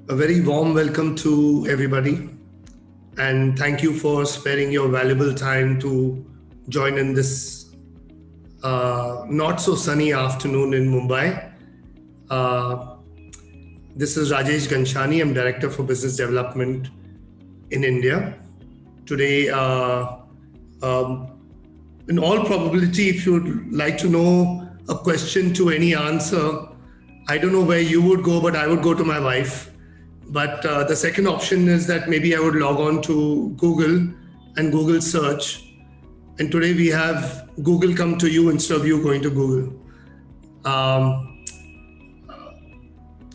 A very warm welcome to everybody, and thank you for sparing your valuable time to join in this not so sunny afternoon in Mumbai. Uh, this is Rajesh Ghanshani. I'm Director for Business Development in India. Today, in all probability, if you'd like to know a question to any answer, I don't know where you would go, but I would go to my wife. But the second option is that maybe I would log on to Google and Google search. And today we have Google come to you instead of you going to Google.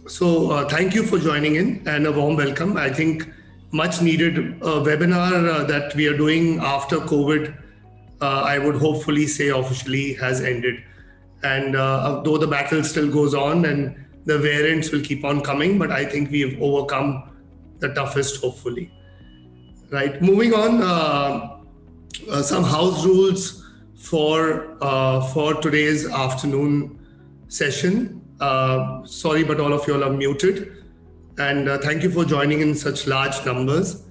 So thank you for joining in and a warm welcome. I think much needed webinar that we are doing after COVID, I would hopefully say officially has ended. And though the battle still goes on and the variants will keep on coming, but I think we have overcome the toughest, hopefully. Right. Moving on, some house rules for today's afternoon session. Sorry, but all of you all are muted. And thank you for joining in such large numbers.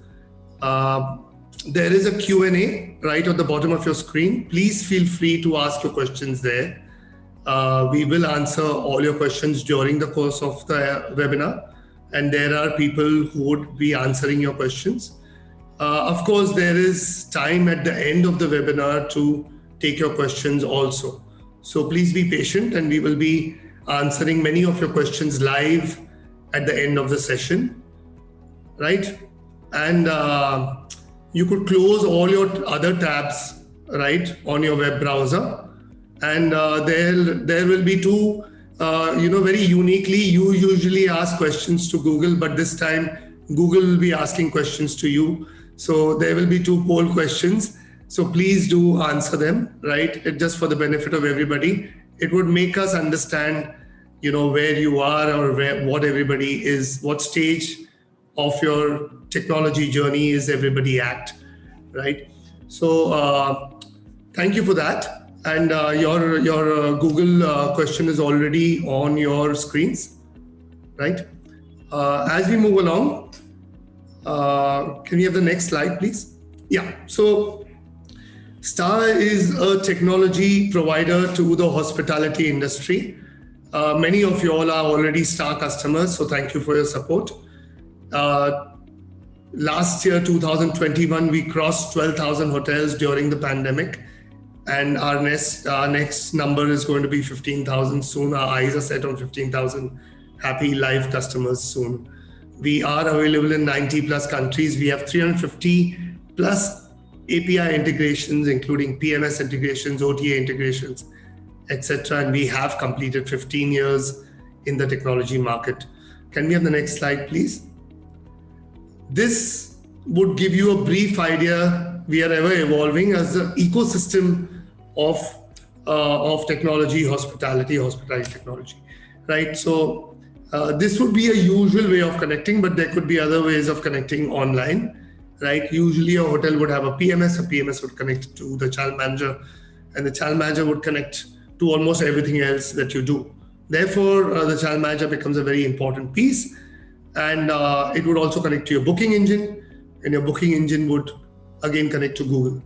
There is a Q&A right at the bottom of your screen. Please feel free to ask your questions there. We will answer all your questions during the course of the webinar, and there are people who would be answering your questions. Of course, there is time at the end of the webinar to take your questions also. So please be patient, and we will be answering many of your questions live at the end of the session, right? And you could close all your other tabs, right, on your web browser. And there will be two, very uniquely, you usually ask questions to Google, but this time Google will be asking questions to you. So there will be two poll questions. So please do answer them, right? Just for the benefit of everybody. It would make us understand, where you are or what everybody is, what stage of your technology journey is everybody at, right? So thank you for that. And your Google question is already on your screens, right? As we move along, can we have the next slide, please? Yeah, so STAAH is a technology provider to the hospitality industry. Many of you all are already STAAH customers, so thank you for your support. Last year, 2021, we crossed 12,000 hotels during the pandemic. And our next number is going to be 15,000 soon. Our eyes are set on 15,000 happy live customers soon. We are available in 90 plus countries. We have 350 plus API integrations, including PMS integrations, OTA integrations, etc. And we have completed 15 years in the technology market. Can we have the next slide, please? This would give you a brief idea. We are ever evolving as the ecosystem of technology, hospitality technology, right? So this would be a usual way of connecting, but there could be other ways of connecting online, right? Usually a hotel would have a PMS would connect to the channel manager, and the channel manager would connect to almost everything else that you do. Therefore, the channel manager becomes a very important piece, and it would also connect to your booking engine, and your booking engine would again connect to Google.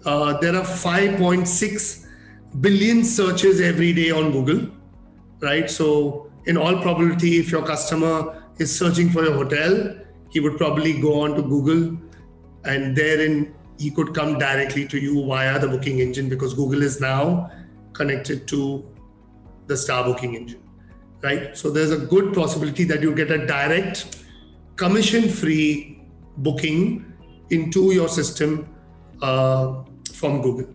There are 5.6 billion searches every day on Google, right? So in all probability, if your customer is searching for your hotel, he would probably go on to Google, and therein he could come directly to you via the booking engine, because Google is now connected to the STAAH booking engine, right? So there's a good possibility that you get a direct commission-free booking into your system from Google,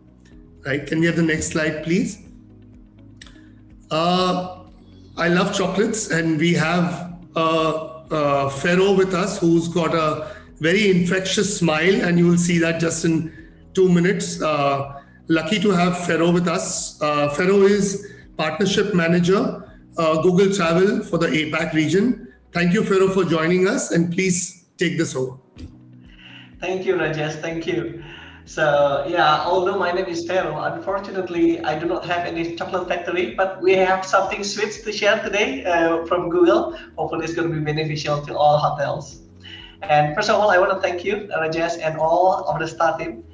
right? Can we have the next slide, please? I love chocolates, and we have Ferro with us, who's got a very infectious smile, and you will see that just in 2 minutes. Lucky to have Ferro with us. Ferro is Partnership Manager, Google Travel for the APAC region. Thank you, Ferro, for joining us, and please take this over. Thank you, Rajesh. Thank you. So yeah, although my name is Vero, unfortunately I do not have any chocolate factory, but we have something sweet to share today from Google. Hopefully it's going to be beneficial to all hotels. And first of all, I want to thank you, Rajesh, and all of the STAAH team.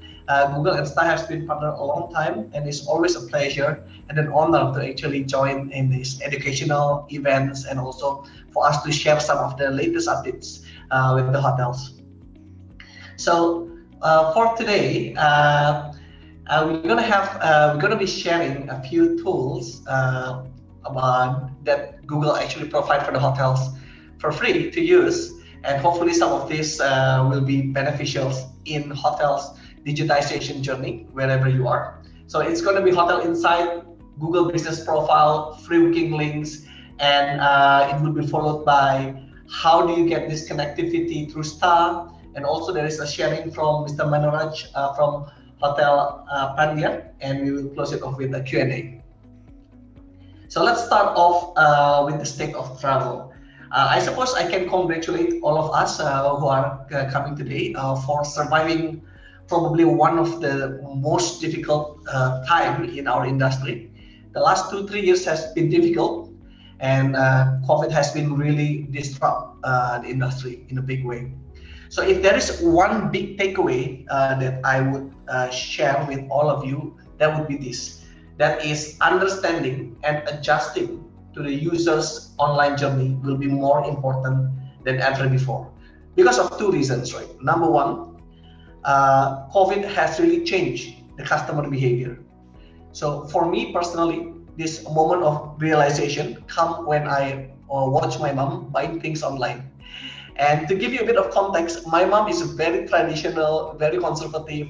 Google and STAAH has been partnered a long time, and it's always a pleasure and an honor to actually join in these educational events and also for us to share some of the latest updates with the hotels. So for today, we're gonna be sharing a few tools about that Google actually provide for the hotels for free to use, and hopefully some of these will be beneficial in hotels digitization journey wherever you are. So it's going to be Hotel Insight, Google Business Profile, free booking links, and it will be followed by how do you get this connectivity through STAAH, and also there is a sharing from Mr. Manoj from Hotel Hotelier, and we will close it off with a Q&A. So let's start off with the state of travel. I suppose I can congratulate all of us who are coming today for surviving probably one of the most difficult time in our industry. The last 2-3 years has been difficult, and COVID has been really disrupt the industry in a big way. So if there is one big takeaway that I would share with all of you, that would be this. That is, understanding and adjusting to the user's online journey will be more important than ever before. Because of two reasons, right? Number one, COVID has really changed the customer behavior. So for me personally, this moment of realization come when I watch my mom buying things online. And to give you a bit of context, my mom is very traditional, very conservative,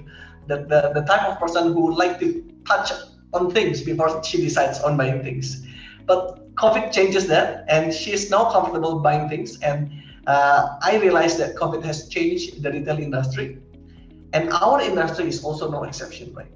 the type of person who would like to touch on things before she decides on buying things. But COVID changes that, and she is now comfortable buying things. And I realized that COVID has changed the retail industry, and our industry is also no exception, right?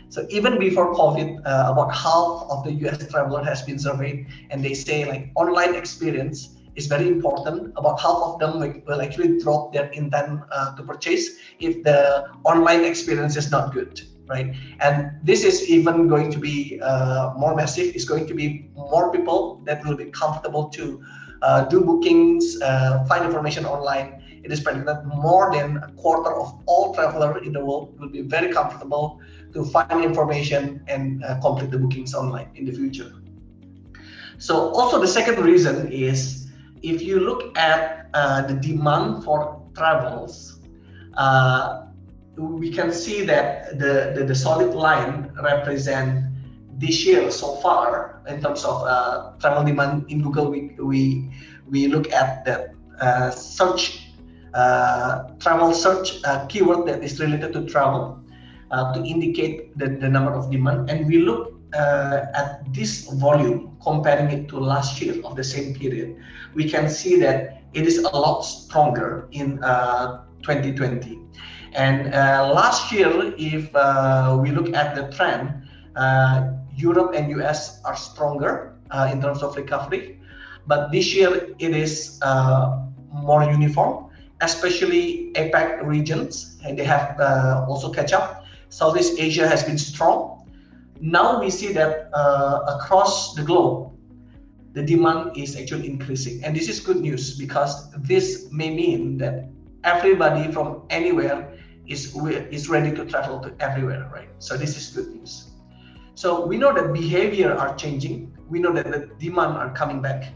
So even before COVID, about half of the US traveler has been surveyed, and they say like online experience is very important. About half of them will actually drop their intent to purchase if the online experience is not good, right? And this is even going to be more massive. It's going to be more people that will be comfortable to do bookings, find information online. It is predicted that more than a quarter of all travelers in the world will be very comfortable to find information and complete the bookings online in the future. So also the second reason is, if you look at the demand for travels, we can see that the solid line represent this year so far in terms of travel demand in Google. We look at that search travel search keyword that is related to travel to indicate the number of demand, and we look at this volume, comparing it to last year of the same period, we can see that it is a lot stronger in 2020. And last year, if we look at the trend, Europe and US are stronger in terms of recovery, but this year it is more uniform, especially APAC regions, and they have also catch up. Southeast Asia has been strong. Now we see that across the globe, the demand is actually increasing. And this is good news, because this may mean that everybody from anywhere is ready to travel to everywhere, right? So this is good news. So we know that behavior are changing. We know that the demand are coming back.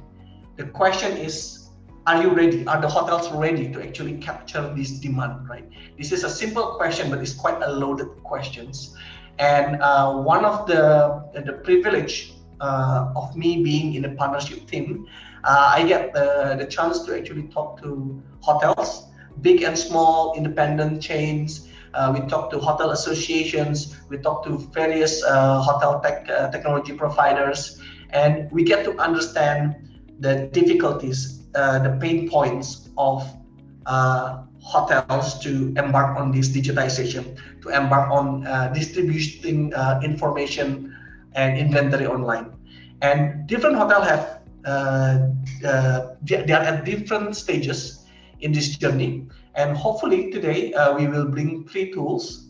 The question is, are you ready? Are the hotels ready to actually capture this demand, right? This is a simple question, but it's quite a loaded question. And one of the privilege of me being in the partnership team, I get the chance to actually talk to hotels, big and small, independent chains. We talk to hotel associations. We talk to various hotel technology providers, and we get to understand the difficulties, the pain points of hotels to embark on this digitization, to embark on distributing information and inventory online. And different hotels have they are at different stages in this journey. And hopefully today we will bring 3 tools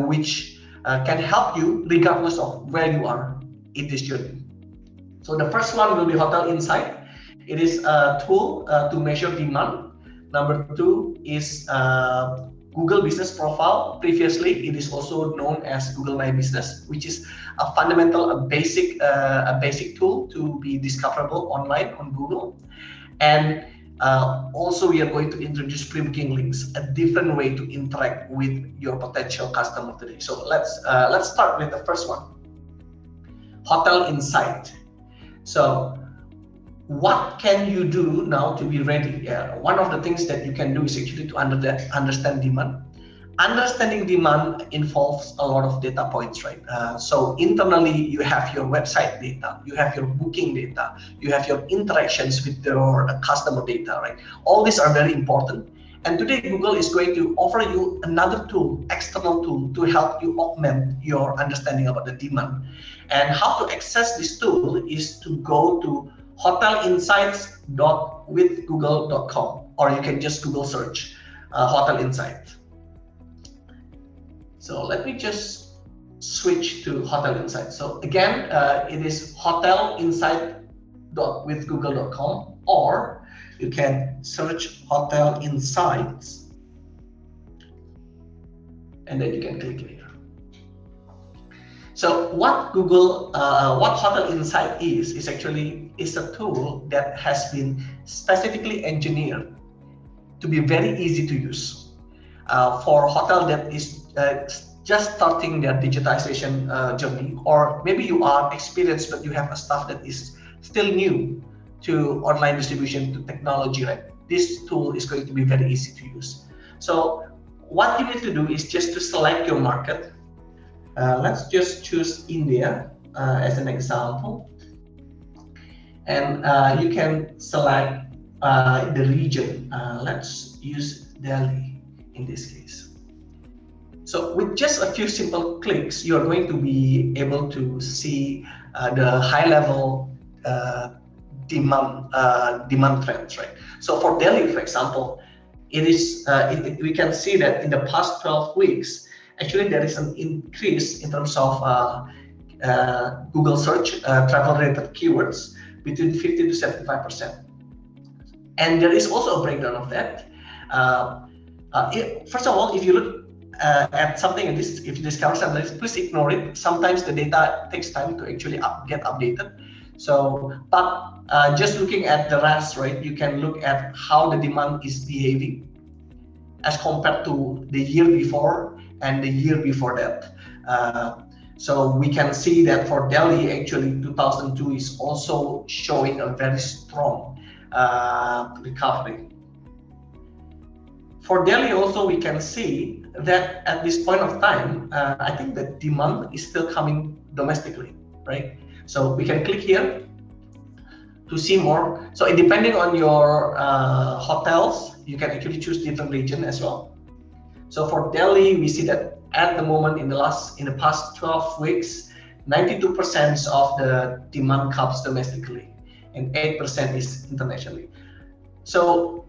which can help you regardless of where you are in this journey. So the first one will be Hotel Insight. It is a tool to measure demand. Number two is Google Business Profile. Previously, it is also known as Google My Business, which is a fundamental, a basic tool to be discoverable online on Google. And also, we are going to introduce pre-booking links, a different way to interact with your potential customer today. So let's start with the first one, Hotel Insight. So what can you do now to be ready? One of the things that you can do is actually to understand demand. Understanding demand involves a lot of data points, right? So internally, you have your website data, you have your booking data, you have your interactions with your customer data, right? All these are very important. And today, Google is going to offer you another tool, external tool, to help you augment your understanding about the demand. And how to access this tool is to go to hotelinsights.withgoogle.com, or you can just Google search Hotel Insight. So let me just switch to Hotel Insight. So again, it is hotelinsight.withgoogle.com, or you can search Hotel Insights, and then you can click here. So what Hotel Insight is actually a tool that has been specifically engineered to be very easy to use for hotel that is just starting their digitization journey, or maybe you are experienced but you have a staff that is still new to online distribution, to technology, right? This tool is going to be very easy to use. So what you need to do is just to select your market. Let's just choose India as an example, and you can select the region. Let's use Delhi in this case. So with just a few simple clicks, you're going to be able to see the high-level demand trends, right? So for Delhi, for example, we can see that in the past 12 weeks, actually there is an increase in terms of Google search travel-related keywords between 50 to 75%. And there is also a breakdown of that. First of all, if you look at something like this, if you discover something like this, please ignore it. Sometimes the data takes time to actually get updated. So, but just looking at the rest, right, you can look at how the demand is behaving as compared to the year before and the year before that. So we can see that for Delhi, actually 2002 is also showing a very strong recovery. For Delhi also, we can see that at this point of time, I think the demand is still coming domestically, right? So we can click here to see more. So depending on your hotels, you can actually choose different region as well. So for Delhi, we see that at the moment in the past 12 weeks, 92% of the demand comes domestically and 8% is internationally. So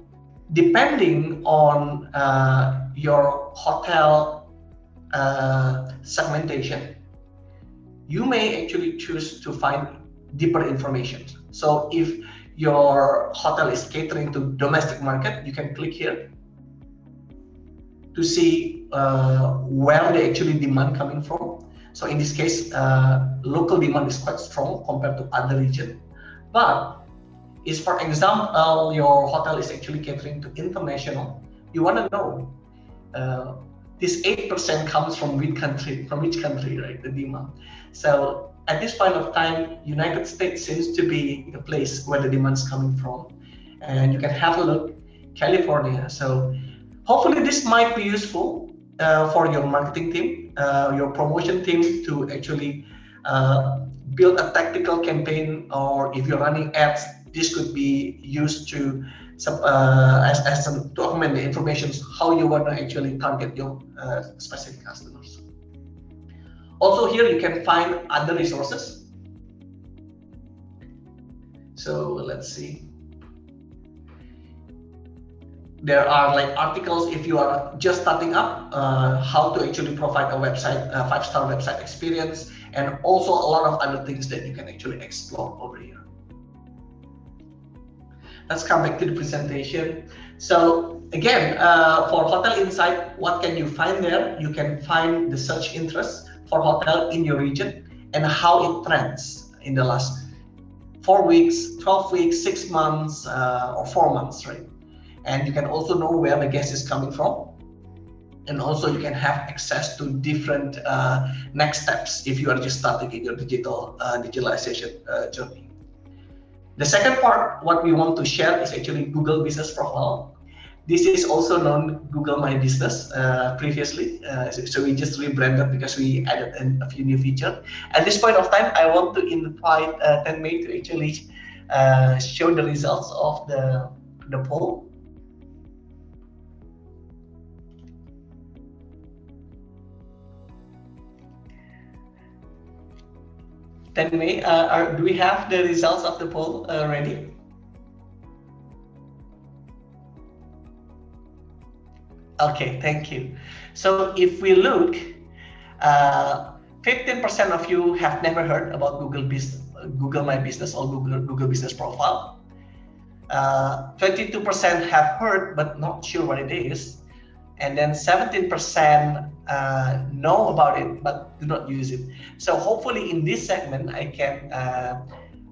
depending on your hotel segmentation, you may actually choose to find deeper information. So if your hotel is catering to domestic market, you can click here to see where the actually demand coming from. So in this case, local demand is quite strong compared to other region. But is, for example, your hotel is actually catering to international, you want to know this 8% comes from which country, right, the demand. So at this point of time, United States seems to be the place where the demand is coming from. And you can have a look, California. So hopefully this might be useful for your marketing team, your promotion team, to actually build a tactical campaign, or if you're running ads, this could be used to augment the information how you want to actually target your specific customers. Also here you can find other resources. So let's see. There are like articles if you are just starting up, how to actually provide a website, a 5-star website experience, and also a lot of other things that you can actually explore over here. Let's come back to the presentation. So again, for Hotel Insight, what can you find there? You can find the search interest for hotel in your region and how it trends in the last 4 weeks, 12 weeks, 6 months, or 4 months, right? And you can also know where the guest is coming from. And also you can have access to different next steps if you are just starting in your digitalization journey. The second part, what we want to share is actually Google Business Profile. This is also known Google My Business previously. So we just rebranded because we added a few new features. At this point of time, I want to invite Tenmei to actually show the results of the poll. Tenmei, do we have the results of the poll ready? Okay, thank you. So if we look, 15% of you have never heard about Google My Business or Google Business Profile. 22% have heard but not sure what it is. And then 17% know about it but do not use it. So hopefully in this segment, I can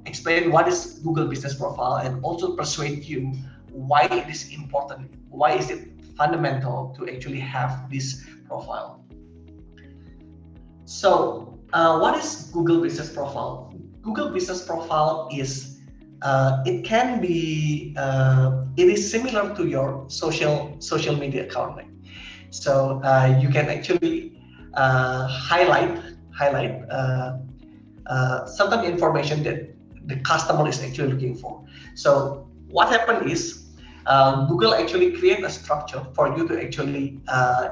explain what is Google Business Profile and also persuade you why it is important, why is it fundamental to actually have this profile. So what is Google Business Profile? Google Business Profile is, it can be, it is similar to your social media account. Right? So you can actually highlight certain information that the customer is actually looking for. So what happened is Google actually create a structure for you to actually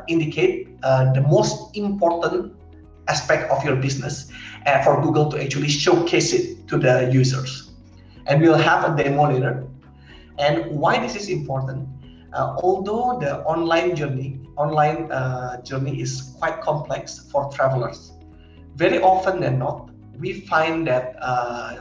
indicate the most important aspect of your business and for Google to actually showcase it to the users. And we'll have a demo later. And why this is important, although the online journey is quite complex for travelers, very often than not, we find that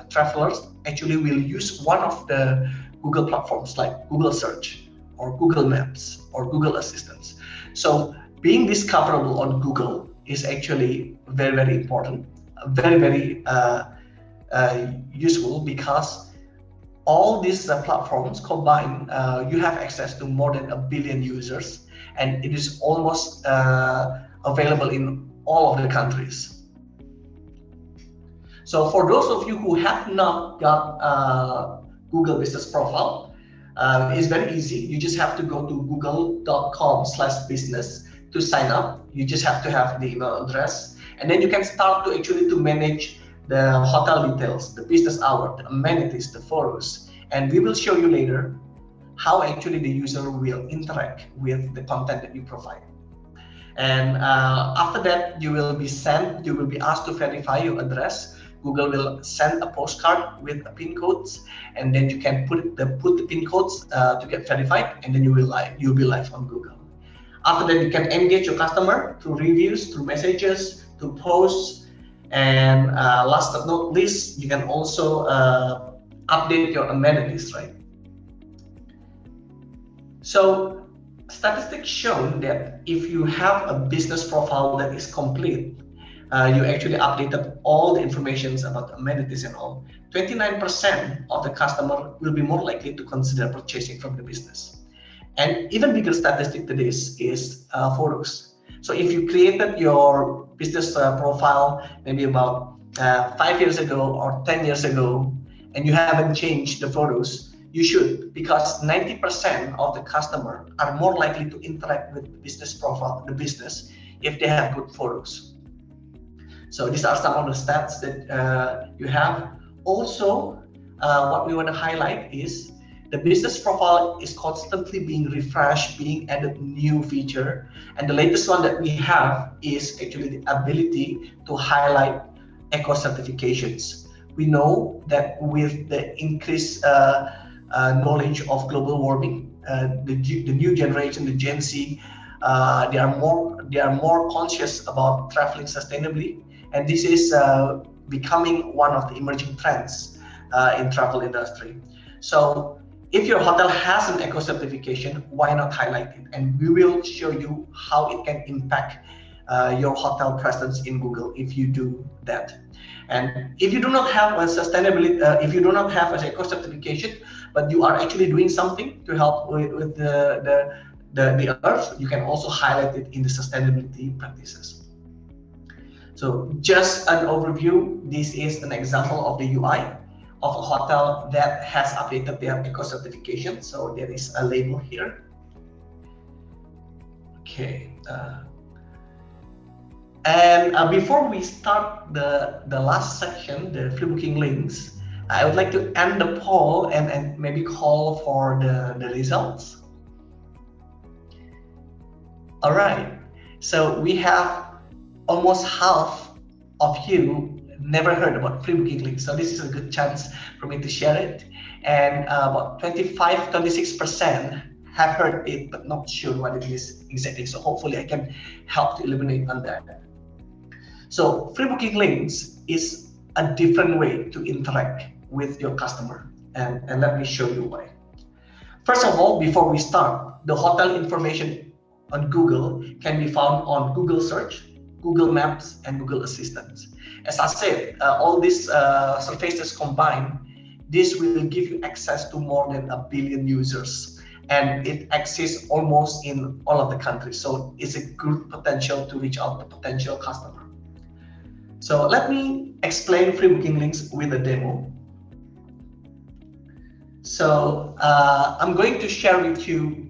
travelers actually will use one of the Google platforms like Google Search or Google Maps or Google Assistants. So being discoverable on Google is actually very, very important, very, very useful, because all these platforms combined, you have access to more than 1 billion users, and it is almost available in all of the countries. So for those of you who have not got Google Business Profile, it's very easy. You just have to go to google.com/business to sign up. You just have to have the email address, and then you can start to actually manage the hotel details, the business hour, the amenities, the photos, and we will show you later how actually the user will interact with the content that you provide. And after that, you will be asked to verify your address. Google will send a postcard with the PIN codes, and then you can put the PIN codes to get verified, and then you'll be live on Google. After that, you can engage your customer through reviews, through messages, through posts, and last but not least, you can also update your amenities, right? So statistics show that if you have a business profile that is complete, you actually updated all the information about amenities and all, 29% of the customer will be more likely to consider purchasing from the business. And even bigger statistic to this is photos. So if you created your business profile maybe about 5 years ago or 10 years ago, and you haven't changed the photos, you should, because 90% of the customer are more likely to interact with the business profile, the business, if they have good photos. So these are some of the stats that you have. Also, what we want to highlight is the business profile is constantly being refreshed, being added new feature. And the latest one that we have is actually the ability to highlight eco certifications. We know that with the increased knowledge of global warming, the new generation, the Gen Z, they are more conscious about traveling sustainably, and this is becoming one of the emerging trends in travel industry. So if your hotel has an eco certification, why not highlight it? And we will show you how it can impact your hotel presence in Google if you do that. And if you do not have a sustainability, if you do not have an eco certification, but you are actually doing something to help with the earth, you can also highlight it in the sustainability practices. So just an overview, this is an example of the UI of a hotel that has updated their eco certification. So there is a label here. Okay. And before we start the last section, the free booking links, I would like to end the poll and maybe call for the results. All right, so we have almost half of you never heard about free booking links. So this is a good chance for me to share it. And about 26% have heard it, but not sure what it is exactly. So hopefully I can help to illuminate on that. So free booking links is a different way to interact with your customer. And let me show you why. First of all, before we start, the hotel information on Google can be found on Google Search, Google Maps, and Google Assistant. As I said, all these surfaces combined, this will give you access to more than 1 billion users, and it exists almost in all of the countries. So it's a good potential to reach out to potential customer. So let me explain free booking links with a demo. So I'm going to share with you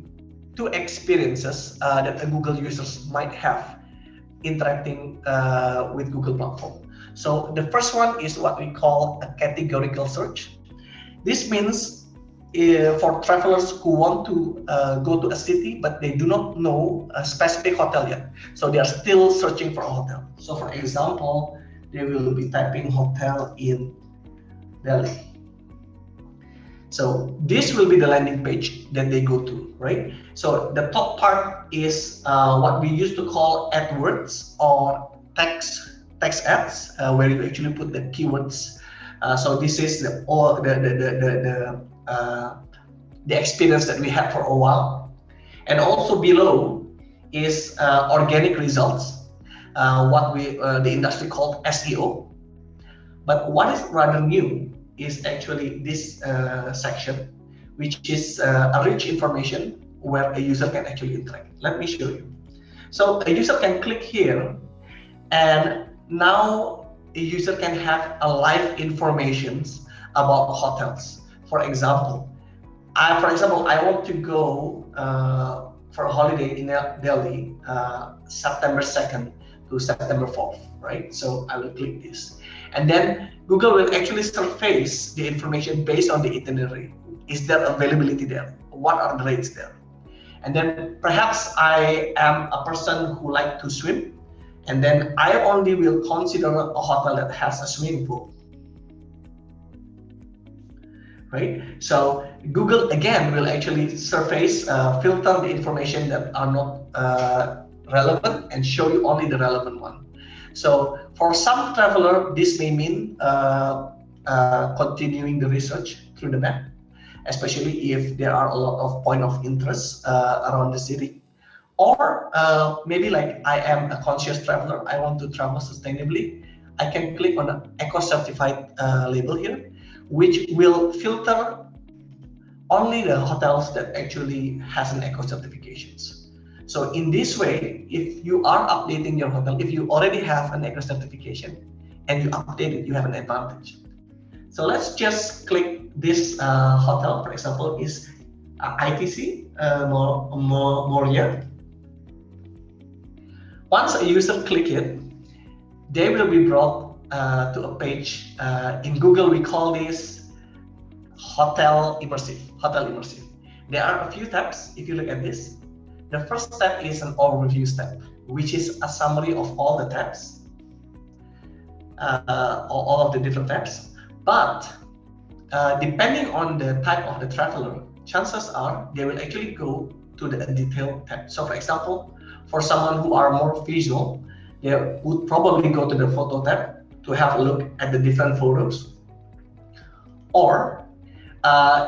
2 experiences that the Google users might have interacting with Google platform. So the first one is what we call a categorical search. This means for travelers who want to go to a city, but they do not know a specific hotel yet. So they are still searching for a hotel. So for example, they will be typing hotel in Delhi. So this will be the landing page that they go to, right? So the top part is what we used to call AdWords or text ads, where you actually put the keywords. So this is the experience that we had for a while. And also below is organic results, what the industry called SEO. But what is rather new is actually this section, which is a rich information where a user can actually interact. Let me show you. So a user can click here, and now a user can have a live information about hotels. For example, I want to go for a holiday in Delhi, September 2nd to September 4th, right? So I will click this. And then Google will actually surface the information based on the itinerary. Is there availability there? What are the rates there? And then perhaps I am a person who likes to swim, and then I only will consider a hotel that has a swimming pool, right? So Google again will actually surface, filter the information that are not relevant and show you only the relevant one. So for some traveler, this may mean continuing the research through the map, especially if there are a lot of point of interest around the city. Or maybe like I am a conscious traveler, I want to travel sustainably. I can click on the eco-certified label here, which will filter only the hotels that actually has an eco certifications. So in this way, if you are updating your hotel, if you already have an eco certification and you update it, you have an advantage. So let's just click this hotel, for example, is ITC Moria. Once a user click it, they will be brought to a page. In Google, we call this hotel immersive. There are a few tabs. If you look at this, the first tab is an overview tab, which is a summary of all the tabs, all of the different tabs. But depending on the type of the traveler, chances are they will actually go to the detail tab. So for example, for someone who are more visual, they would probably go to the photo tab to have a look at the different photos. Or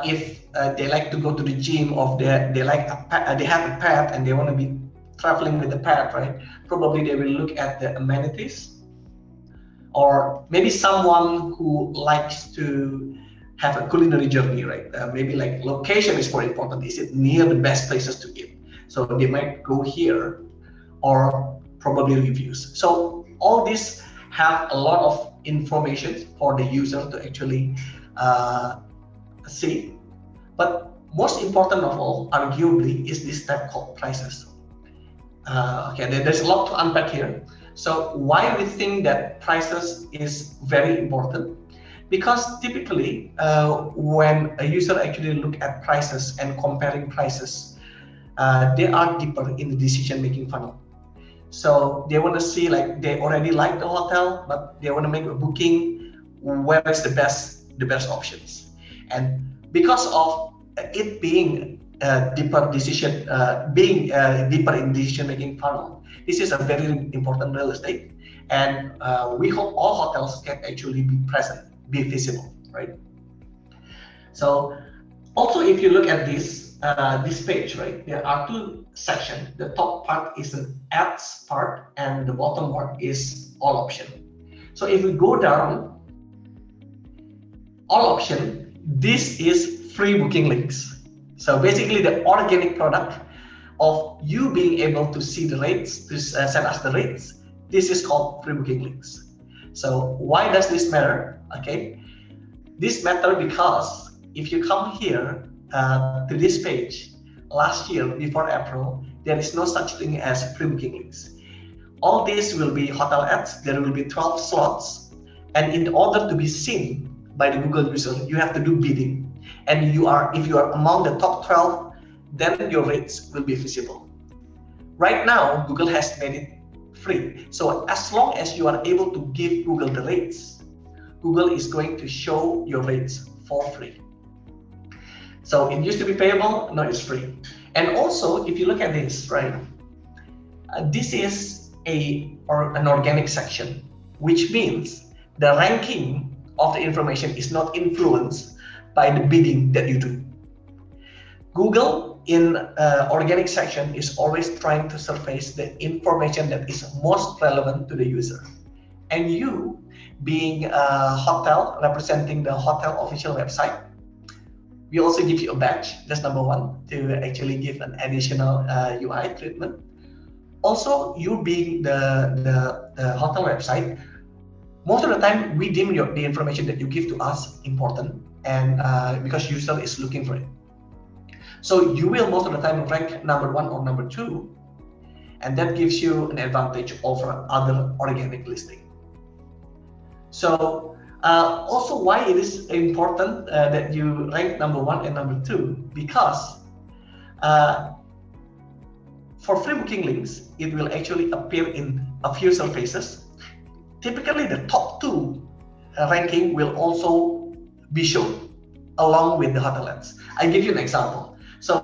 if they like to go to the gym, or they have a pet and they want to be traveling with the pet, right? Probably they will look at the amenities. Or maybe someone who likes to have a culinary journey, right? Maybe like location is more important. Is it near the best places to eat? So they might go here, or probably reviews. So all these have a lot of information for the user to actually see. But most important of all, arguably, is this tab called prices. Okay, there's a lot to unpack here. So why we think that prices is very important? Because typically, when a user actually look at prices and comparing prices, they are deeper in the decision-making funnel. So they want to see, like, they already like the hotel, but they want to make a booking. Where is the best options? And because of it being deeper in decision-making funnel, this is a very important real estate, and we hope all hotels can actually be present, be visible, right? So also, if you look at this page, right, there are two sections. The top part is an ads part, and the bottom part is all option. So if we go down, all option, this is free booking links. So basically, the organic product of you being able to see the rates, to send us the rates, this is called free booking links. So why does this matter? Okay, this matter because if you come here to this page, last year before April, there is no such thing as free booking links. All these will be hotel ads. There will be 12 slots, and in order to be seen by the Google user, you have to do bidding. And if you are among the top 12, then your rates will be visible. Right now, Google has made it free. So as long as you are able to give Google the rates, Google is going to show your rates for free. So it used to be payable, now it's free. And also, if you look at this, right, this is an organic section, which means the ranking of the information is not influenced by the bidding that you do. Google in organic section is always trying to surface the information that is most relevant to the user. And you, being a hotel, representing the hotel official website, we also give you a badge, that's number one, to actually give an additional UI treatment. Also, you being the hotel website, most of the time we deem the information that you give to us important, and because user is looking for it. So you will most of the time rank number 1 or number 2, and that gives you an advantage over other organic listing. So also why it is important that you rank number 1 and number 2, because for free booking links, it will actually appear in a few surfaces. Typically, the top 2 ranking will also be shown along with the hotel ads. I give you an example. So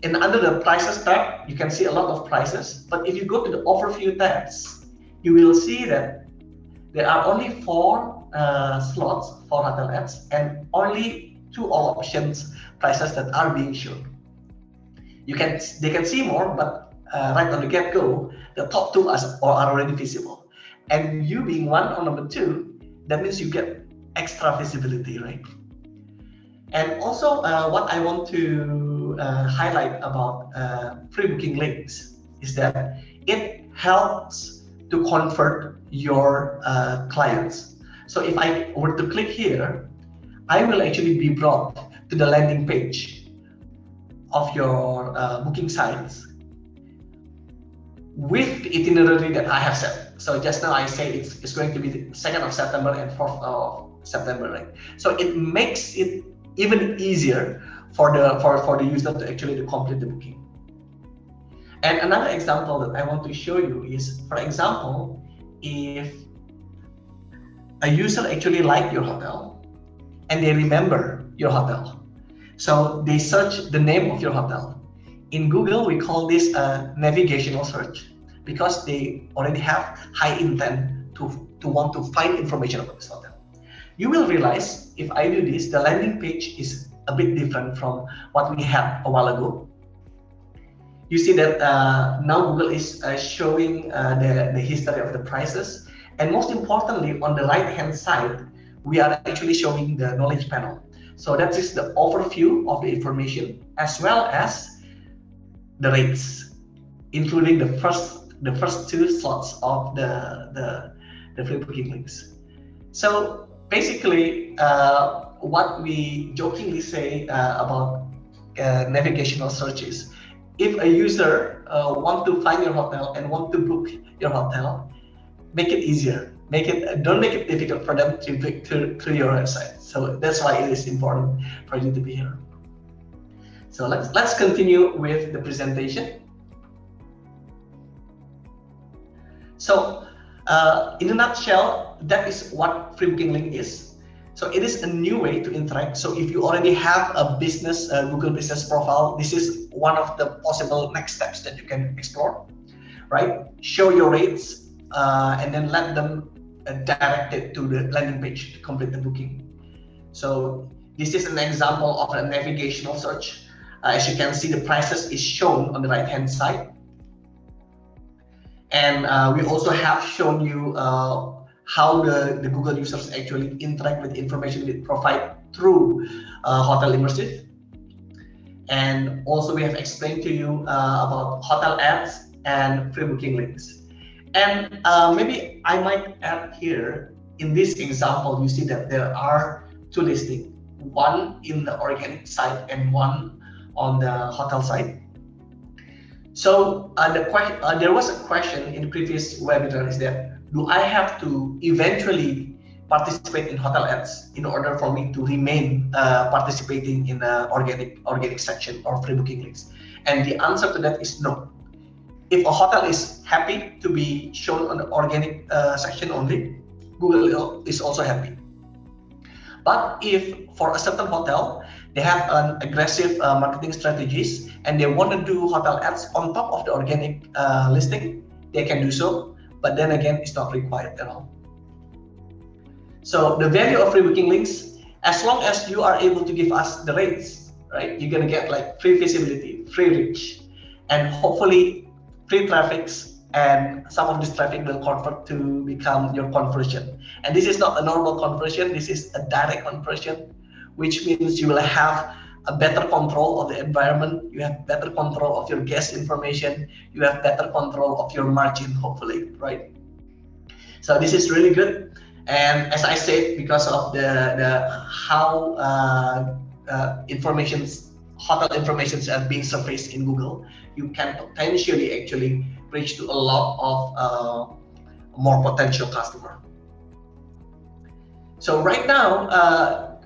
under the prices tab, you can see a lot of prices, but if you go to the overview tabs, you will see that there are only 4 slots for hotel ads and only 2 all options prices that are being shown. They can see more, but right on the get-go, the top 2 are already visible. And you being 1 or number 2, that means you get extra visibility, right? And also, what I want to highlight about free booking links is that it helps to convert your clients. So if I were to click here, I will actually be brought to the landing page of your booking sites with the itinerary that I have set. So just now I say it's going to be the 2nd of September and 4th of September, right? So it makes it even easier for the user to actually complete the booking. And another example that I want to show you is, for example, if a user actually liked your hotel and they remember your hotel, So they search the name of your hotel. In Google, we call this a navigational search because they already have high intent to want to find information about this hotel. You will realize if I do this, the landing page is a bit different from what we had a while ago. You see that now Google is showing the history of the prices, and most importantly, on the right hand side, we are actually showing the knowledge panel. So that is the overview of the information as well as the rates, including the first two slots of the free booking links. So basically, what we jokingly say about navigational searches, if a user want to find your hotel and want to book your hotel, make it easier. Don't make it difficult for them to book through your website. So that's why it is important for you to be here. So let's continue with the presentation. So in a nutshell, that is what free booking link is. So it is a new way to interact. So if you already have a business Google business profile, this is one of the possible next steps that you can explore, right? Show your rates and then let them direct it to the landing page to complete the booking. So this is an example of a navigational search. As you can see, the prices is shown on the right hand side. And we also have shown you how the Google users actually interact with the information we provide through Hotel Immersive. And also we have explained to you about hotel ads and free booking links. And maybe I might add here, in this example, you see that there are two listings, one in the organic side and one on the hotel side. So there was a question in the previous webinar, is that do I have to eventually participate in hotel ads in order for me to remain participating in the organic section or free booking links? And the answer to that is no. If a hotel is happy to be shown on the organic section only, Google is also happy. But if for a certain hotel, they have an aggressive marketing strategies and they want to do hotel ads on top of the organic listing, they can do so. But then again, it's not required at all. So the value of free booking links, as long as you are able to give us the rates, right? You're gonna get like free visibility, free reach, and hopefully free traffics, and some of this traffic will convert to become your conversion. And this is not a normal conversion, this is a direct conversion, which means you will have a better control of the environment, you have better control of your guest information, you have better control of your margin, hopefully, right? So this is really good. And as I said, because of the how hotel informations are being surfaced in Google, you can potentially actually reach to a lot of more potential customer. So right now,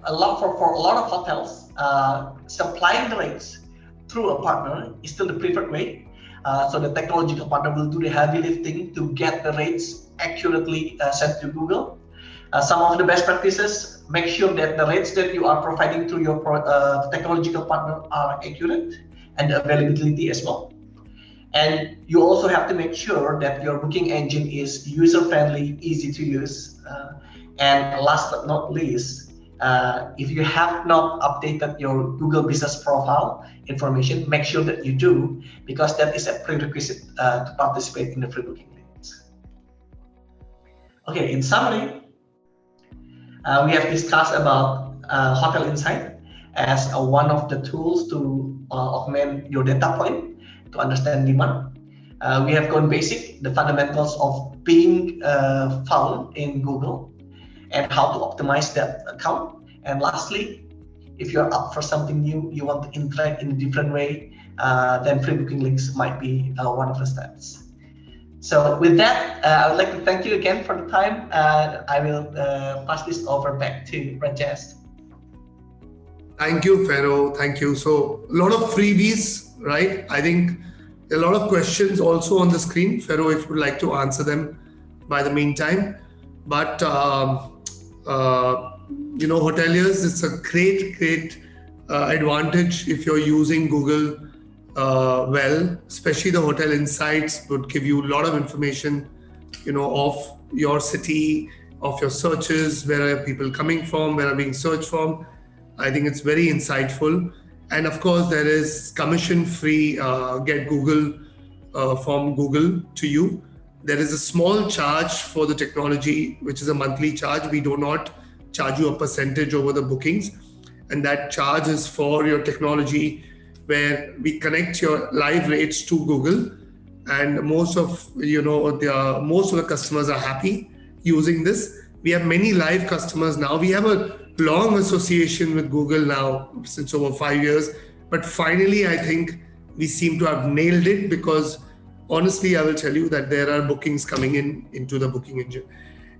for a lot of hotels, supplying the rates through a partner is still the preferred way. So the technological partner will do the heavy lifting to get the rates accurately sent to Google. Some of the best practices, make sure that the rates that you are providing through your technological partner are accurate and the availability as well. And you also have to make sure that your booking engine is user-friendly, easy to use. And last but not least, if you have not updated your Google Business Profile information, make sure that you do, because that is a prerequisite to participate in the free booking links. Okay, in summary, we have discussed about Hotel Insight as one of the tools to augment your data point to understand demand. We have gone basic, the fundamentals of being found in Google and how to optimize that account. And lastly, if you're up for something new, you want to interact in a different way, then free booking links might be one of the steps. So with that, I would like to thank you again for the time. I will pass this over back to Rajesh. Thank you, Ferro. Thank you. So a lot of freebies, right? I think a lot of questions also on the screen. Ferro, if you would like to answer them by the meantime. But, hoteliers, it's a great advantage if you're using Google well, especially the hotel insights would give you a lot of information, of your city, of your searches, where are people coming from, where are being searched from. I think it's very insightful. And of course, there is commission free Get Google from Google to you. There is a small charge for the technology, which is a monthly charge. We do not charge you a percentage over the bookings. And that charge is for your technology, where we connect your live rates to Google. And most of the customers are happy using this. We have many live customers now. We have a long association with Google now since over 5 years. But finally, I think we seem to have nailed it, because honestly, I will tell you that there are bookings coming into the booking engine.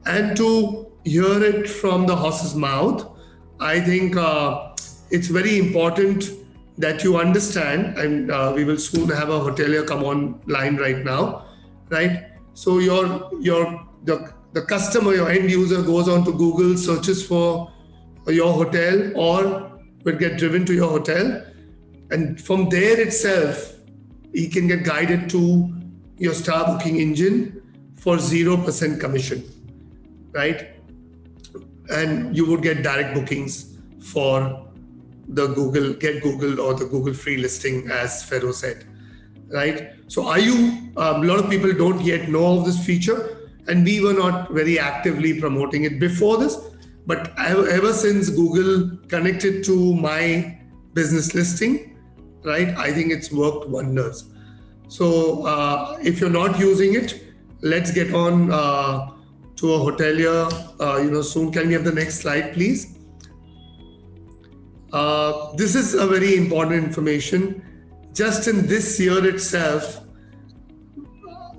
And to hear it from the horse's mouth, I think it's very important that you understand, and we will soon have a hotelier come online right now, right? So the customer, your end user, goes on to Google, searches for your hotel, or will get driven to your hotel, and from there itself, he can get guided to your STAAH booking engine for 0% commission, right? And you would get direct bookings for the Get Google or the Google free listing, as Ferro said, right? So a lot of people don't yet know of this feature, and we were not very actively promoting it before this, but ever since Google connected to my business listing, right, I think it's worked wonders. So if you're not using it, let's get on to a hotelier soon. Can we have the next slide, please? This is a very important information. Just in this year itself,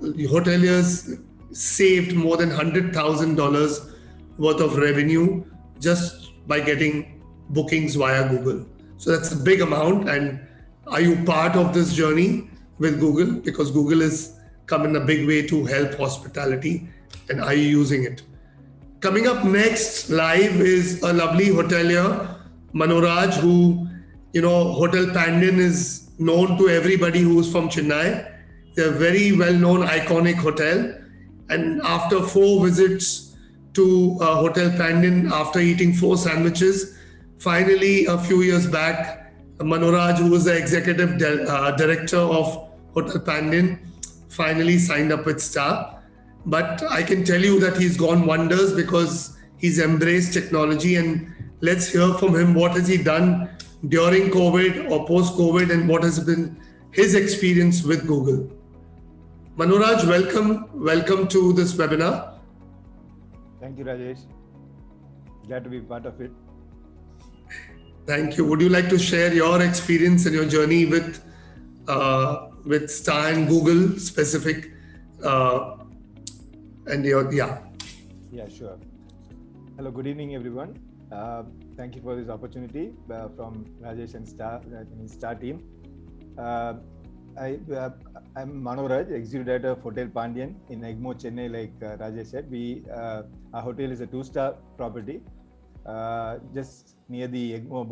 the hoteliers saved more than $100,000 worth of revenue just by getting bookings via Google. So that's a big amount. And are you part of this journey with Google? Because Google has come in a big way to help hospitality. And are you using it? Coming up next live is a lovely hotelier, Manoraj, who, Hotel Pandin is known to everybody who's from Chennai. They're a very well-known, iconic hotel. And after 4 visits to Hotel Pandin, after eating 4 sandwiches, finally, a few years back, Manoraj, who was the executive director of Hotel Pandin, finally signed up with STAAH. But I can tell you that he's gone wonders, because he's embraced technology. And let's hear from him, what has he done during COVID or post-COVID, and what has been his experience with Google. Manoraj, welcome to this webinar. Thank you, Rajesh. Glad to be part of it. Thank you. Would you like to share your experience and your journey with STAAH and Google specific? Yeah, sure. Hello, good evening, everyone. Thank you for this opportunity from Rajesh and STAAH team. I'm Manoraj, Executive Director of Hotel Pandyan in Egmore, Chennai. Like Rajesh said, our hotel is a 2-star property, just near the Egmore,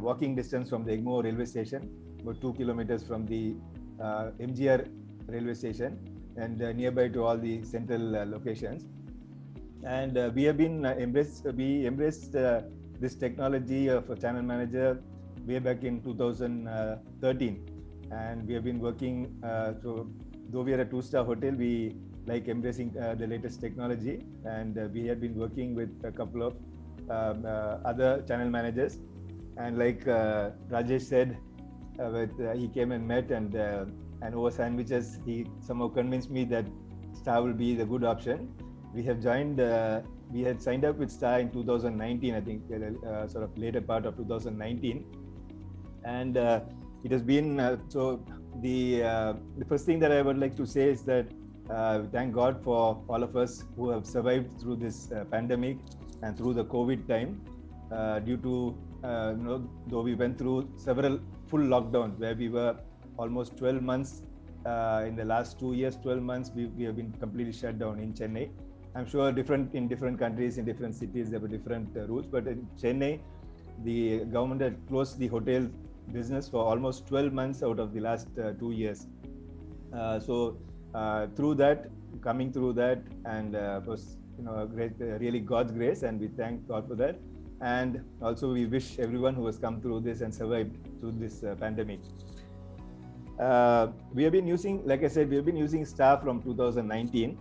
walking distance from the Egmore railway station, about 2 kilometers from the MGR railway station, and nearby to all the central locations. And we have been embraced this technology of a channel manager way back in 2013. And we have been working, so though we are a 2-star hotel, we like embracing the latest technology. And we have been working with a couple of other channel managers. And like Rajesh said, he came and met, and over sandwiches, he somehow convinced me that STAAH will be the good option. We have joined, we had signed up with STAAH in 2019, I think, sort of later part of 2019. And it has been, so the first thing that I would like to say is that thank God for all of us who have survived through this pandemic and through the COVID time, due to, though we went through several full lockdowns where we were almost 12 months, in the last 2 years, 12 months, we have been completely shut down in Chennai. I'm sure in different countries, in different cities, there were different rules, but in Chennai, the government had closed the hotel business for almost 12 months out of the last 2 years. Coming through that, and was great, really God's grace, and we thank God for that. And also we wish everyone who has come through this and survived through this pandemic. We have been using, like I said, we have been using STAAH from 2019,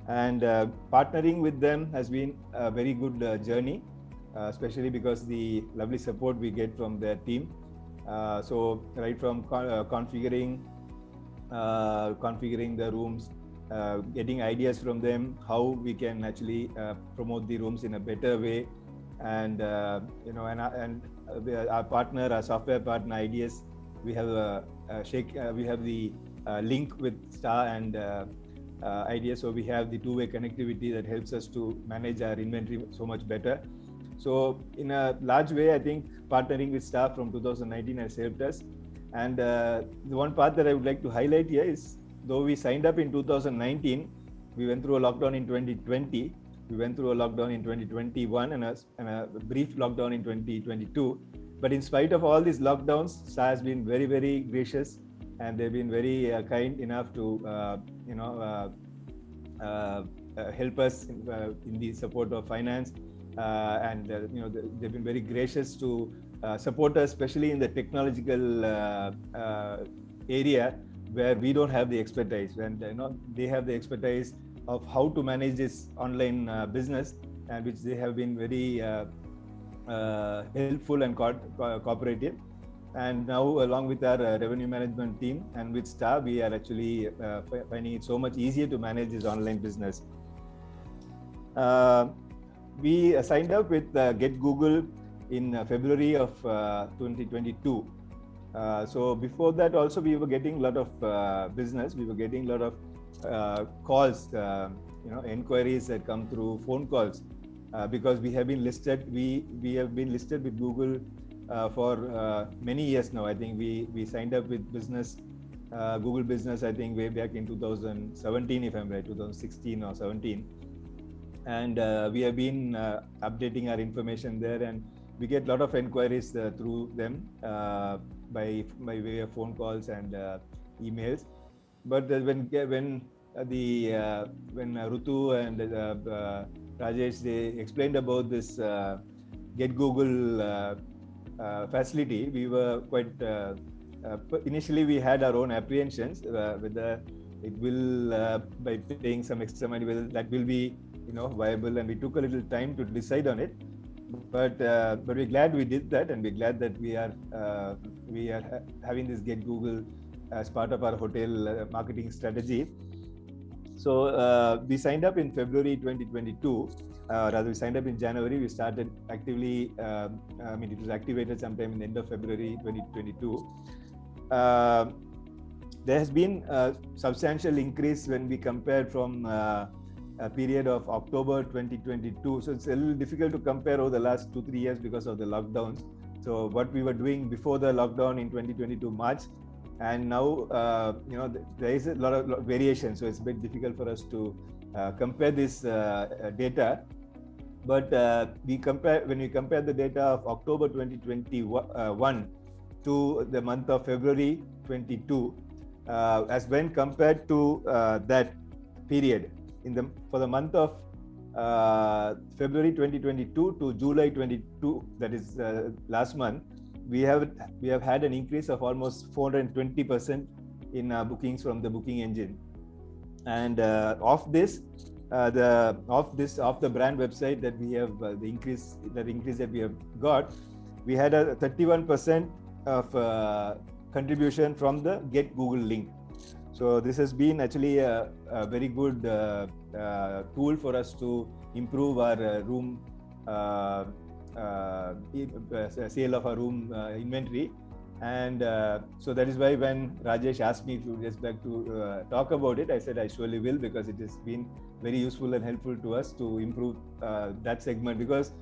and partnering with them has been a very good journey, especially because the lovely support we get from their team. So right from configuring the rooms, getting ideas from them, how we can actually promote the rooms in a better way, and our partner, our software partner IDS, we have we have the link with STAAH and IDS, so we have the two-way connectivity that helps us to manage our inventory so much better. So in a large way, I think partnering with STAAH from 2019 has helped us. And the one part that I would like to highlight here is, though we signed up in 2019, we went through a lockdown in 2020, we went through a lockdown in 2021 and a brief lockdown in 2022. But in spite of all these lockdowns, STAAH has been very, very gracious, and they've been very kind enough to help us in the support of finance, and they've been very gracious to support us, especially in the technological area where we don't have the expertise, and they have the expertise of how to manage this online business, and which they have been very helpful and cooperative. And now, along with our revenue management team and with STAAH, we are actually finding it so much easier to manage this online business. We signed up with Get Google in February of 2022. So before that also we were getting a lot of business. We were getting a lot of calls, inquiries that come through phone calls, because we have been listed. We have been listed with Google for many years now. I think we signed up with business, Google Business, I think way back in 2017, if I'm right, 2016 or 17. And we have been updating our information there, and we get a lot of inquiries through them by way of phone calls and emails. But when Rutu and Rajesh, they explained about this Get Google facility, we were quite initially we had our own apprehensions whether it will by paying some extra money, whether that will be viable, and we took a little time to decide on it. But we're glad we did that, and we're glad that we are having this Get Google as part of our hotel marketing strategy. So we signed up in February 2022. Rather, we signed up in January. We started actively. It was activated sometime in the end of February 2022. There has been a substantial increase when we compared from a period of October 2022. So it's a little difficult to compare over the last 2-3 years because of the lockdowns. So what we were doing before the lockdown in 2022 March, and now there is a lot of variation. So it's a bit difficult for us to compare this data. But when we compare the data of October 2021 to the month of February 22, as when compared to that period, for the month of February 2022 to July 22, that is last month, we have had an increase of almost 420% in bookings from the booking engine. And of the brand website that we have, the increase that we have got, we had a 31% of contribution from the Get Google link. So this has been actually a very good tool for us to improve our room sale of our room inventory. And so that is why when Rajesh asked me to talk about it, I said I surely will, because it has been very useful and helpful to us to improve that segment. Because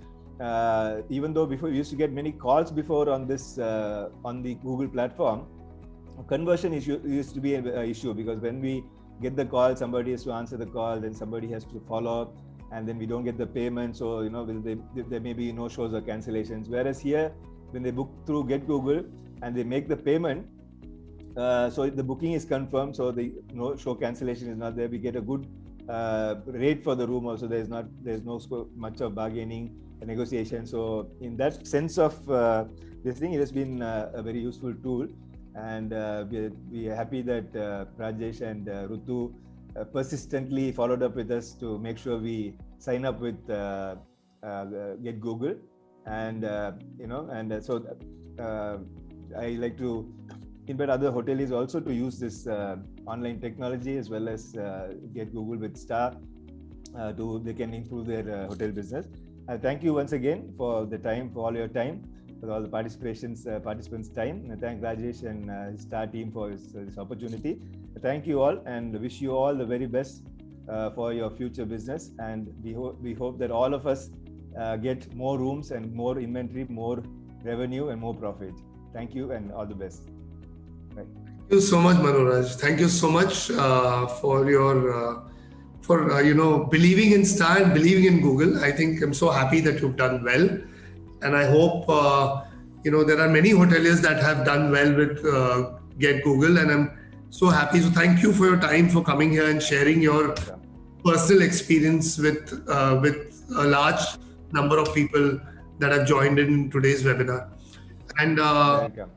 even though before we used to get many calls before on this on the Google platform, conversion issue used to be an issue, because when we get the call, somebody has to answer the call, then somebody has to follow up, and then we don't get the payment. So, you know, there may be no shows or cancellations. Whereas here, when they book through Get Google and they make the payment, so the booking is confirmed, so the no show cancellation is not there. We get a good rate for the room also. There's no much of bargaining, negotiation. So in that sense of this thing, it has been a very useful tool, and we are happy that Rajesh and Rutu persistently followed up with us to make sure we sign up with Get Google, and so I like to invite other hoteliers also to use this online technology as well as Get Google with STAAH they can improve their hotel business. Thank you once again for all your time, for all the participants' time. I thank Rajesh and his STAAH team for this opportunity. Thank you all, and wish you all the very best for your future business. And we hope that all of us get more rooms and more inventory, more revenue and more profit. Thank you and all the best. Right. Thank you so much, Manoj. Thank you so much for your believing in STAAH and believing in Google. I think I'm so happy that you've done well, and I hope there are many hoteliers that have done well with Get Google, and I'm so happy. So thank you for your time, for coming here and sharing your personal experience with a large number of people that have joined in today's webinar. And welcome.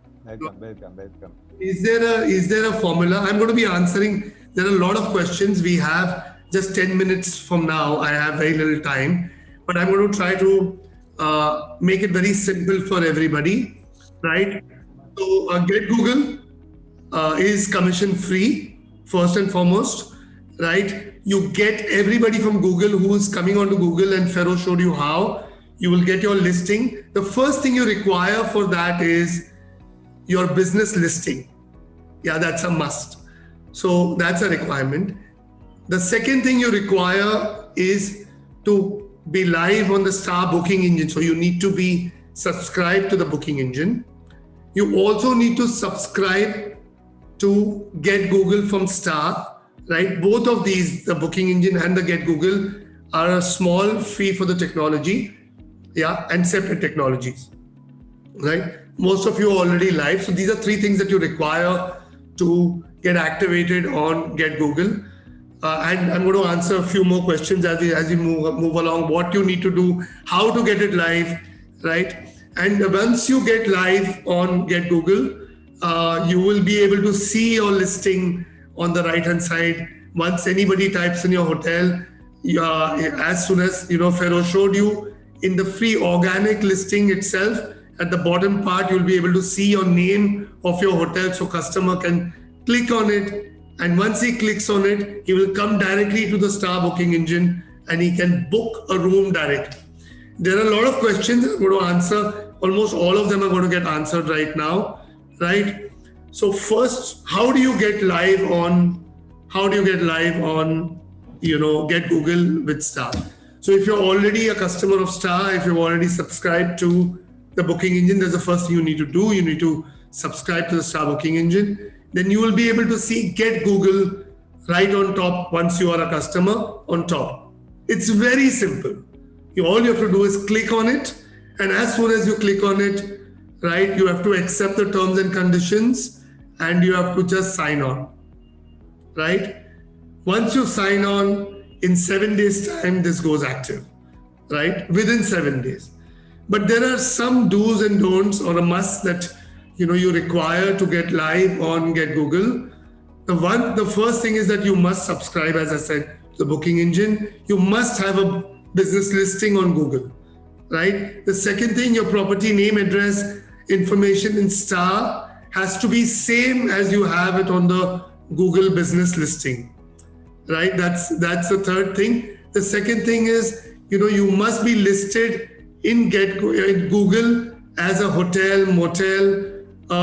Is there a formula? I'm going to be answering. There are a lot of questions. We have just 10 minutes from now. I have very little time, but I'm going to try to make it very simple for everybody, right? So Get Google is commission free, first and foremost, right? You get everybody from Google who is coming onto Google, and Ferro showed you how you will get your listing. The first thing you require for that is your business listing. Yeah, that's a must. So that's a requirement. The second thing you require is to be live on the STAAH booking engine. So you need to be subscribed to the booking engine. You also need to subscribe to Get Google from STAAH, right? Both of these, the booking engine and the Get Google, are a small fee for the technology, and separate technologies, right? Most of you are already live. So these are three things that you require to get activated on Get Google. And I'm going to answer a few more questions as we move along. What you need to do, how to get it live, right? And once you get live on Get Google, you will be able to see your listing on the right-hand side. Once anybody types in your hotel, as soon as Ferro showed you in the free organic listing itself, at the bottom part, you'll be able to see your name of your hotel, so customer can click on it. And once he clicks on it, he will come directly to the STAAH booking engine and he can book a room directly. There are a lot of questions I'm going to answer. Almost all of them are going to get answered right now, right? So first, how do you get live on Get Google with STAAH? So if you're already a customer of STAAH, if you've already subscribed to the booking engine, that's the first thing you need to do. You need to subscribe to the STAAH booking engine. Then you will be able to see Get Google right on top once you are a customer on top. It's very simple. All you have to do is click on it. And as soon as you click on it, right, you have to accept the terms and conditions and you have to just sign on, right? Once you sign on, in 7 days time, this goes active, right? Within 7 days. But there are some do's and don'ts or a must that you require to get live on Get Google. The first thing is that you must subscribe, as I said, to the booking engine. You must have a business listing on Google, right? The second thing, your property name, address, information in STAAH has to be same as you have it on the Google business listing, right? That's the third thing. The second thing is, you must be listed in Google as a hotel, motel,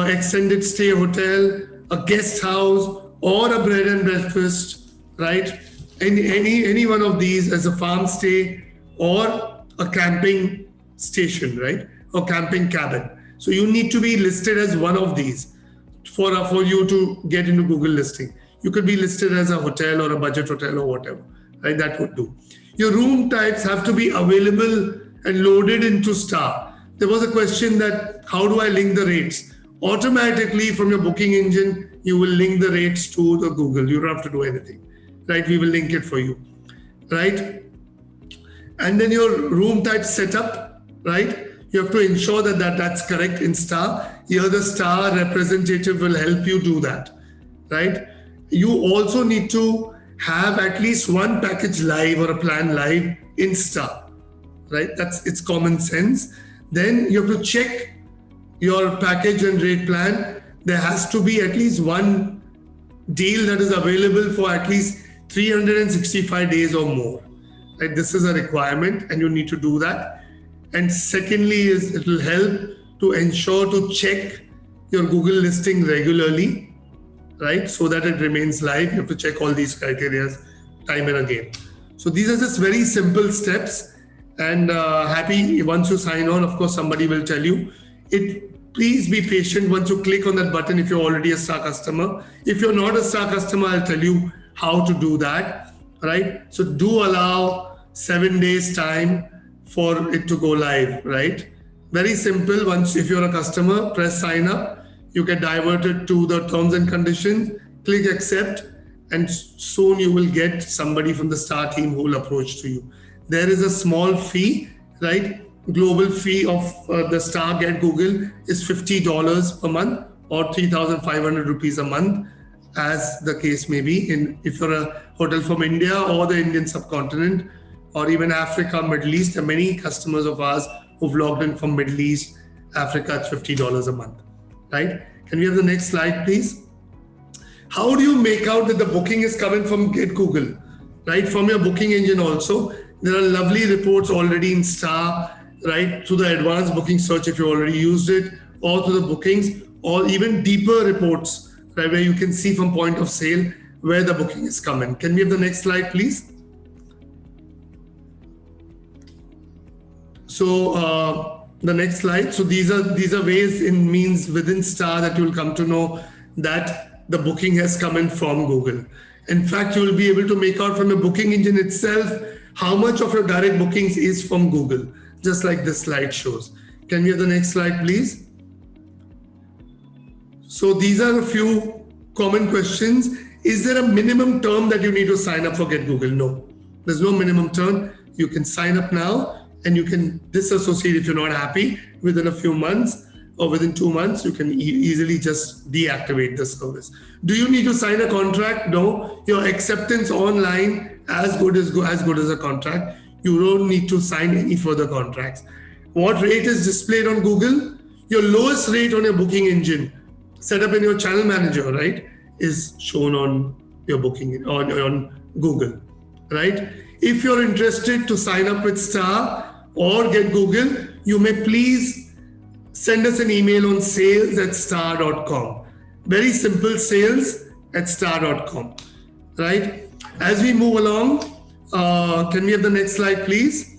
extended stay hotel, a guest house, or a bread and breakfast, right? Any one of these as a farm stay or a camping station, right? Or camping cabin. So you need to be listed as one of these for you to get into Google listing. You could be listed as a hotel or a budget hotel or whatever, right? That would do. Your room types have to be available and loaded into STAAH. There was a question that how do I link the rates? Automatically from your booking engine, you will link the rates to the Google. You don't have to do anything, right? We will link it for you, right? And then your room type setup, right? You have to ensure that's correct in STAAH. Here the STAAH representative will help you do that, right? You also need to have at least one package live or a plan live in STAAH, right? It's common sense. Then you have to check your package and rate plan. There has to be at least one deal that is available for at least 365 days or more, right? This is a requirement and you need to do that. And secondly is it will help to ensure to check your Google listing regularly, right? So that it remains live. You have to check all these criteria time and again. So these are just very simple steps, and happy once you sign on, of course, somebody will tell you. Please be patient once you click on that button if you're already a STAAH customer. If you're not a STAAH customer, I'll tell you how to do that, right? So do allow 7 days time for it to go live, right? Very simple. Once, if you're a customer, press sign up, you get diverted to the terms and conditions, click accept, and soon you will get somebody from the STAAH team who will approach to you. There is a small fee, right? Global fee of the STAAH Get Google is $50 per month or 3,500 rupees a month, as the case may be. If you're a hotel from India or the Indian subcontinent or even Africa, Middle East, there are many customers of ours who've logged in from Middle East, Africa. It's $50 a month, right? Can we have the next slide, please? How do you make out that the booking is coming from Get Google, right? From your booking engine also. There are lovely reports already in STAAH, right? Through the advanced booking search if you already used it, or through the bookings, or even deeper reports, right? Where you can see from point of sale where the booking is coming. Can we have the next slide, please? So the next slide. So these are ways in means within STAAH that you will come to know that the booking has come in from Google. In fact, you will be able to make out from the booking engine itself how much of your direct bookings is from Google, just like this slide shows. Can we have the next slide, please? So these are a few common questions. Is there a minimum term that you need to sign up for Get Google? No, there's no minimum term. You can sign up now and you can disassociate if you're not happy within a few months, or within 2 months, you can easily just deactivate the service. Do you need to sign a contract? No. Your acceptance online as good as a contract. You don't need to sign any further contracts. What rate is displayed on Google? Your lowest rate on your booking engine, set up in your channel manager, right, is shown on your booking on Google, right? If you're interested to sign up with STAAH or Get Google, you may please send us an email on sales@staah.com. Very simple, sales@staah.com, right? As we move along, can we have the next slide, please?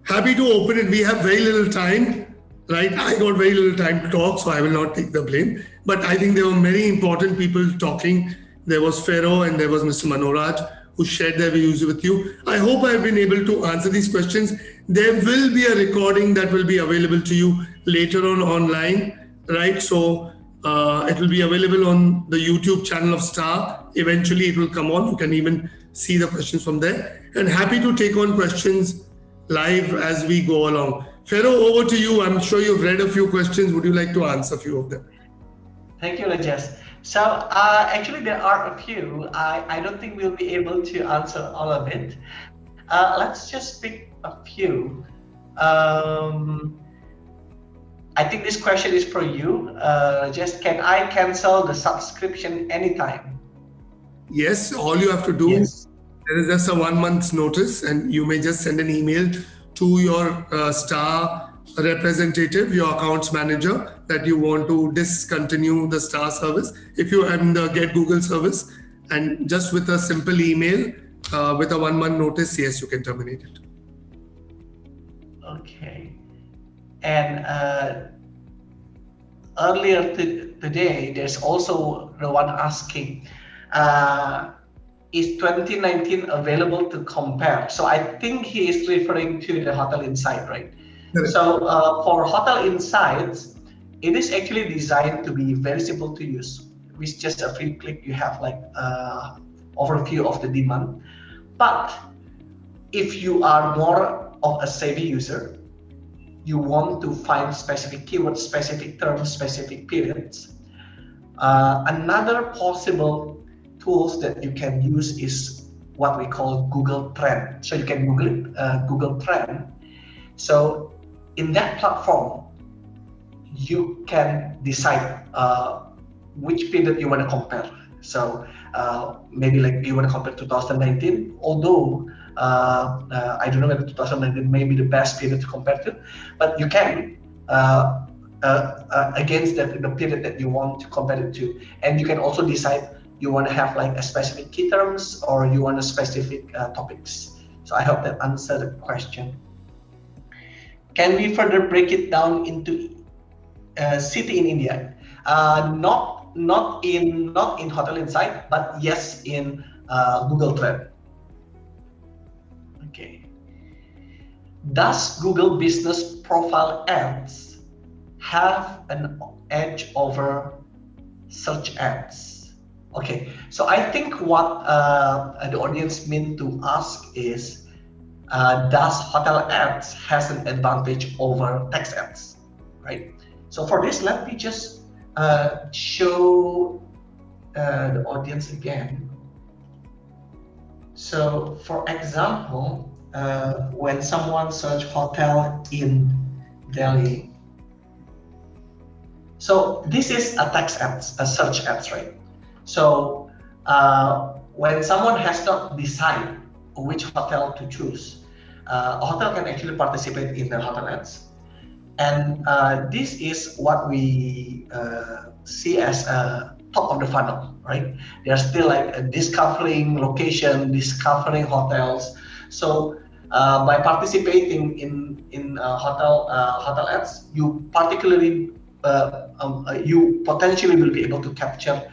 Happy to open it. We have very little time, right? I got very little time to talk, so I will not take the blame. But I think there were many important people talking. There was Ferro and there was Mr. Manoraj, who shared their views with you. I hope I've been able to answer these questions. There will be a recording that will be available to you later on online, right? So it will be available on the YouTube channel of STAAH. Eventually it will come on. You can even see the questions from there. And happy to take on questions live as we go along. Ferro, over to you. I'm sure you've read a few questions. Would you like to answer a few of them? Thank you, Rajesh. So actually there are a few. I don't think we'll be able to answer all of it. Let's just pick a few. I think this question is for you. Just can I cancel the subscription anytime? Yes, all you have to do, there is just a 1 month's notice, and you may just send an email to your STAAH representative, your accounts manager, that you want to discontinue the STAAH service. If you are in the Get Google service, and just with a simple email, with a 1 month notice, yes, you can terminate it. Okay. And earlier today, there's also the one asking, is 2019 available to compare? So I think he is referring to the Hotel Insight, right? Correct. So for Hotel Insights, it is actually designed to be very simple to use. With just a free click, you have like overview of the demand. But if you are more of a savvy user, you want to find specific keywords, specific terms, specific periods. Another possible tools that you can use is what we call Google Trend. So you can Google it, Google Trend. So in that platform, you can decide which period you want to compare. So maybe like you want to compare 2019, although I don't know whether 2019 may be the best period to compare to, but you can against the period that you want to compare it to. And you can also decide you want to have like a specific key terms or you want a specific topics. So I hope that answered the question. Can we further break it down into city in India? Not in Hotel Insight, but yes in Google Trend. Okay. Does Google Business Profile Ads have an edge over search ads? Okay, so I think what the audience meant to ask is, does hotel ads has an advantage over text ads, right? So for this, let me just show the audience again. So for example, when someone search hotel in Delhi, so this is a text ads, a search ads, right? So when someone has not decided which hotel to choose, a hotel can actually participate in the hotel ads. And this is what we see as a top of the funnel, right? They are still like discovering location, discovering hotels. So by participating in hotel ads, you particularly you potentially will be able to capture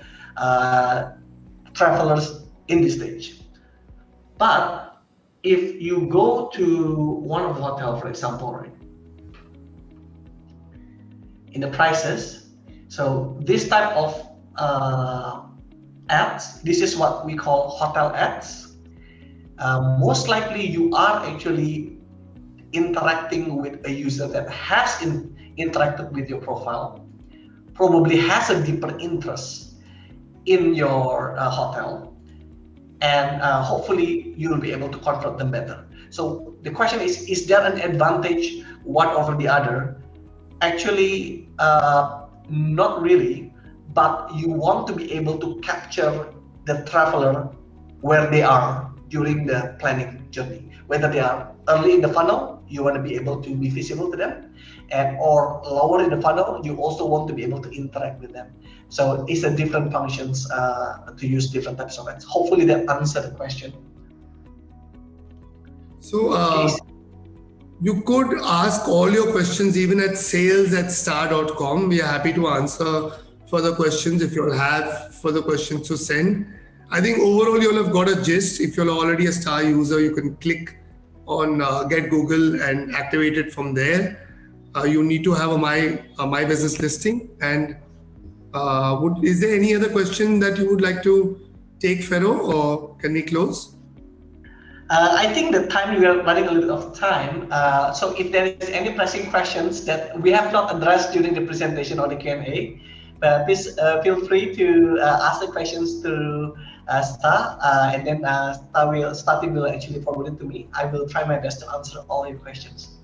travelers in this stage. But if you go to one of the hotel, for example, right, in the prices, so this type of ads, this is what we call hotel ads. Most likely you are actually interacting with a user that has interacted with your profile, probably has a deeper interest in your hotel, and hopefully you will be able to convert them better. So the question is there an advantage one over the other? Actually, not really, but you want to be able to capture the traveler where they are during the planning journey. Whether they are early in the funnel, you want to be able to be visible to them, and or lower in the funnel, you also want to be able to interact with them. So it's a different functions to use different types of ads. Hopefully that answered the question. So you could ask all your questions even at sales@STAAH.com. We are happy to answer further questions if you'll have further questions to send. I think overall you'll have got a gist. If you're already a STAAH user, you can click on Get Google and activate it from there. You need to have a My Business listing. And is there any other question that you would like to take, Ferro, or can we close? I think the time, we are running a little of time. So if there is any pressing questions that we have not addressed during the presentation or the Q&A, please feel free to ask the questions to STAAH, and then STAAH will actually forward it to me. I will try my best to answer all your questions.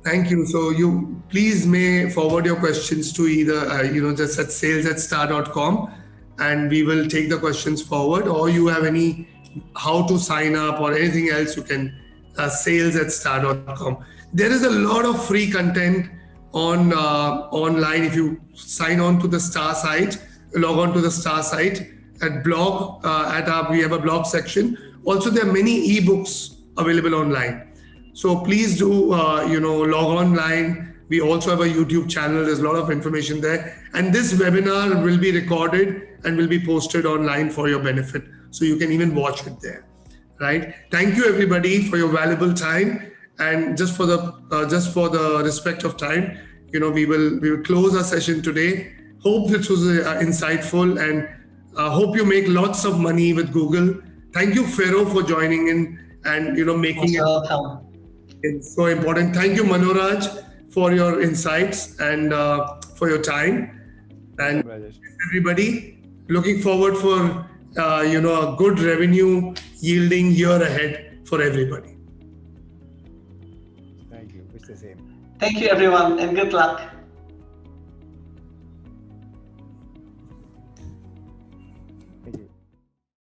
Thank you. So you please may forward your questions to either just at sales@STAAH.com, and we will take the questions forward. Or you have any how to sign up or anything else, you can sales@STAAH.com. There is a lot of free content on online. If you sign on to the STAAH site, log on to the STAAH site at blog we have a blog section. Also, there are many ebooks available online. So please do log online. We also have a YouTube channel. There's a lot of information there. And this webinar will be recorded and will be posted online for your benefit. so you can even watch it there, right? Thank you everybody for your valuable time, and just for the respect of time, we will close our session today. Hope this was insightful, and hope you make lots of money with Google. Thank you, Ferro, for joining in and making it so important. Thank you, Manoraj, for your insights and for your time. And everybody, looking forward for a good revenue yielding year ahead for everybody. Thank you. Wish the same. Thank you, everyone, and good luck.